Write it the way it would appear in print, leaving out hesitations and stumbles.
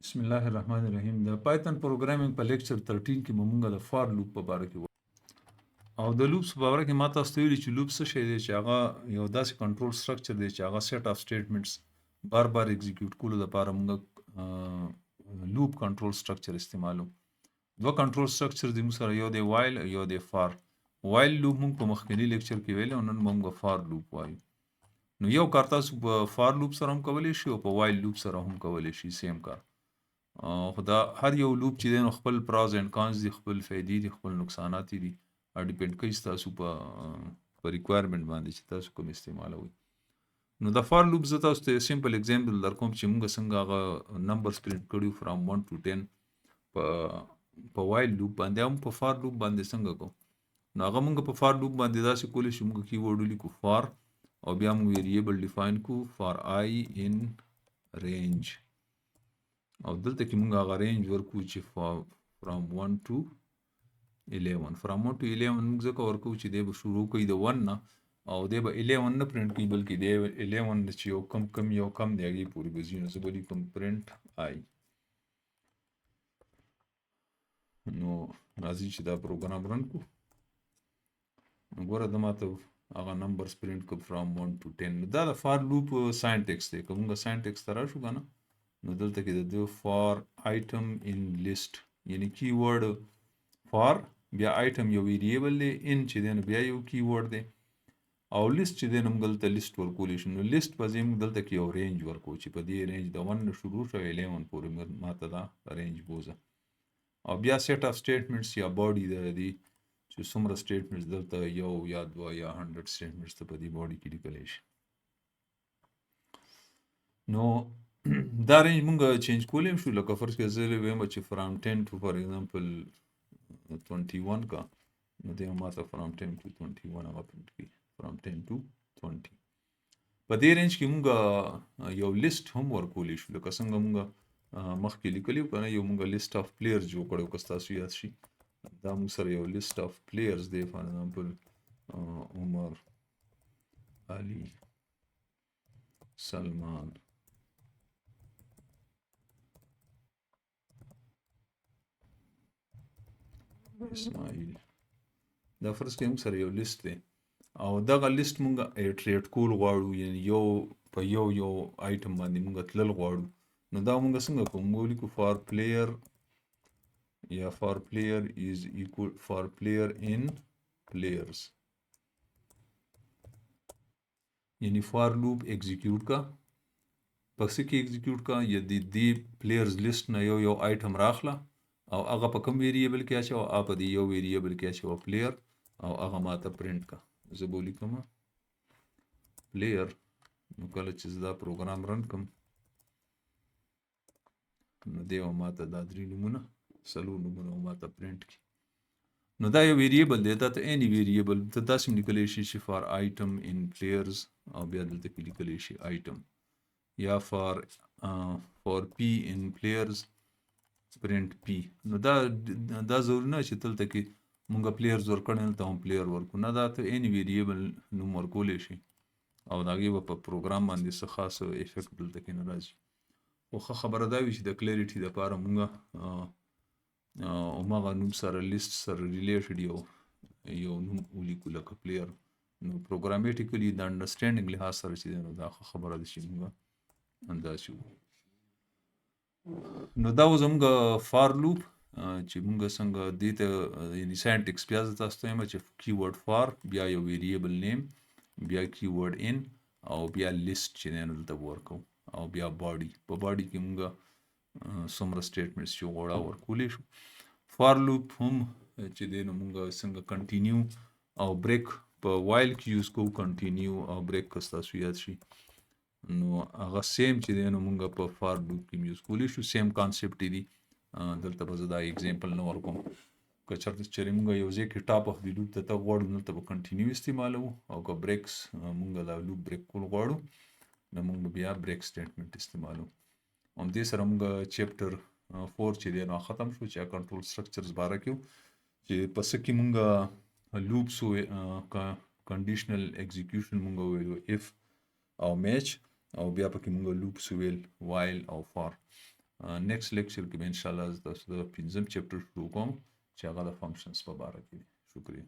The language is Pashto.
بسم الله الرحمن الرحیم د پایتون پروګرامینګ په لیکچر 13 کې مونږ د فار لوپ په اړه کې او د لوپس په اړه کې ما تاسو ته ویلي چې لوپ څه شی دی چې هغه یو داسې کنټرول سټرکچر دی چې هغه سیټ اف سټیټمنټس بار بار ایگزیکیوټ کولو لپاره مونږ لوپ کنټرول سټرکچر استعمالو. دوه کنټرول سټرکچر دی موږ سره، یو دی وایل یو دی فار. وایل لوپ مونږ په مخکنی لیکچر کې ویل او نن مونږ فار لوپ وایو. نو یو کار تاسو په فار لوپ سره هم کولی شي او په وایل لوپ سره هم کولی شي سیم کار. خو دا هر یو لوپ چې دی نو خپل پراز اینډ کانز دي، خپل فایدې دي، خپل نقصانات دي، او ډیپینډ کوي ستاسو په ریکوایرمنټ باندې چې تاسو کوم استعمالوئ. نو د فار لوپ زه تاسو ته سیمپل اگزامپل درکوم چې موږ څنګه هغه نمبرز پرنټ کړیو فرام 1 to 10 په وایل لوپ باندې هم په فار لوپ باندې څنګه کوو. نو هغه موږ په فار لوپ باندې داسې کولی شو، موږ کیورډ ولیکو فار او بیا موږ ویریبل ډیفاین کو فار آی ان رینج، او دلته کې موږ هغه رینج ورکو چې فرام 1 to 11. فرام 1 to 11 موږ ځکه ورکو چې دی به شروع کوي د 1 نه او دی به 11 نه پرنټ کوي، بلکې دی 11 چې یو کم دی هغې پورې به ځي. نو زه به لیکم پرنټ آی. نو راځي چې دا پروګرام رن کړو. نو ګوره د ماته هغه نمبرز پرنټ کړو فرام 1 to 10. نو دا د فار لوپ ساینټکس دی. که موږ ساینټکس ته راشو که نه، نو دلته کې د فار آیټم ان لیست، یعنی کی ورډ فار بیا آیټم یو ویریبل دی، ان چې دی نو بیا یو کی ورډ دی، او لیست چې دی نو موږ دلته لیست ورکولی شو. نو لیست په ځای موږ دلته کې یو رینج ورکو چې په دې رینج د 1 نه شروع شو 11 پورې ماته دا رینج بوزه. او بیا سیټ اف سټیټمنټس یا باډي د دې چې څومره سټیټمنټس دلته یو یا دوه یا 100 سټیټمنټس ته په دې باډي کې لیکلی شي. نو دا رینج مونږ چینج کولی شو، لکه فرض کړئ زه ویم چې فرام 10 to فار ایگزامپل 21 کا، نو دی ماته فرام 10 to 21 هغه پرنټ کړي فرام 10 to 20. په دې رینج کې مونږ یو لیست هم ورکولی شو، لکه څنګه مونږ مخکې لیکلی وو که نه، یو مونږ لیست اف پلیئرز جوړ کړی وو. که ستاسو یاد شي دا مونږ سره یو لیست اف پلیئرز دی، فار ایگزامپل عمر، علي، سلمان، اسماعیل. دا فرض کړئ موږ سره یو لیست دی او دغه لیست موږ ایټریټ کول غواړو، یعنی یو په یو آیټم باندې موږ تلل غواړو. نو دا موږ څنګه کوو؟ موږ ولیکو فار پلیئر یا فار پلیئر از ایکول فار پلیئر ان پلیئرز، یعنی فار لوپ ایگزیکیوټ کا پس کې ایگزیکیوټ کا یا د دې پلیئرز لیست نه یو آیټم راخله او هغه په کوم ویریبل کې اچوه، او په دې یو ویریبل کې اچوه پلیئر او هغه ماته پرنټ کا. زه به ولیکم پلیئر. نو کله چې زه دا پروګرام رن کړم نو دی به ماته دا 3 نومونه 4 نومونه ماته پرنټ کړي. نو دا یو ویریبل دی، دا ته اینی ویریبل ته داسې هم لیکلی شي چې فار آیټم ان پلیئرز او بیا دلته کې لیکلی شي آیټم، یا فار پی ان پلیئرز پرنټ پی. نو دا ضروري نه چې دلته کې مونږ پلیئرز ورکړی دلته هم پلیئر ورکو، نه دا ته اینی ویریبل نوم ورکولی شي او د هغې به په پروګرام باندې څه خاص افیکټ دلته کې نه راځي. خو ښه خبره دا وي چې د کلیریټي دپاره مونږ همغه نوم سره لیست سره ریلیټډ یو نوم ولیکو لکه پلیئر. نو پروګرامیټیکلی د انډرسټینډینګ لحاظ سره چې دی نو دا ښه خبره ده چې مونږ همداسې وکړو. نو دا و زموږ فار لوپ چې مونږ څنګه دې ته یعنې ساینټکس بیا زه تاسو ته وایم چې کیورډ فار بیا یو ویریبل نیم بیا کیورډ ان او بیا لیست چې دی نو دلته به ورکوو او بیا باډي. په باډي کې مونږ څومره سټیټمنټس چې غواړه ورکولی شو. فار لوپ هم چې دی نو مونږ څنګه کنټینیو او بریک په وایل کې یوز کوو، کنټینیو او بریک که ستاسو یاد شي نو هغه سیم چې دی نو مونږ په فار لوپ کې یوز کولی شو. سیم کانسیپټ دی. دلته به زه دا اگزامپل نه ورکوم. که چېرته چې مونږ یو ځای کې ټاپ اف د لوپ ته تګ غواړو دلته به کنټینیو استعمالوو، او که بریکس مونږ دا لوپ بریک کول غواړو نو مونږ به بیا بریک سټیټمنټ استعمالوو. همدې سره مونږ چیپټر 4 چې دی نو ختم شو چې کنټرول سټرکچرز باره کې چې په څه کې مونږ لوپس کنډیشنل ایگزیکیوشن مونږ ویلو اف او میچ، او بیا پکې مونږ لوپس ویل وایل او فار. نیکسټ لیکچر کې به ان شاء الله تاسو د 5م چپټر شروع کوم چې هغه د فنکشنز په اړه کې شکریہ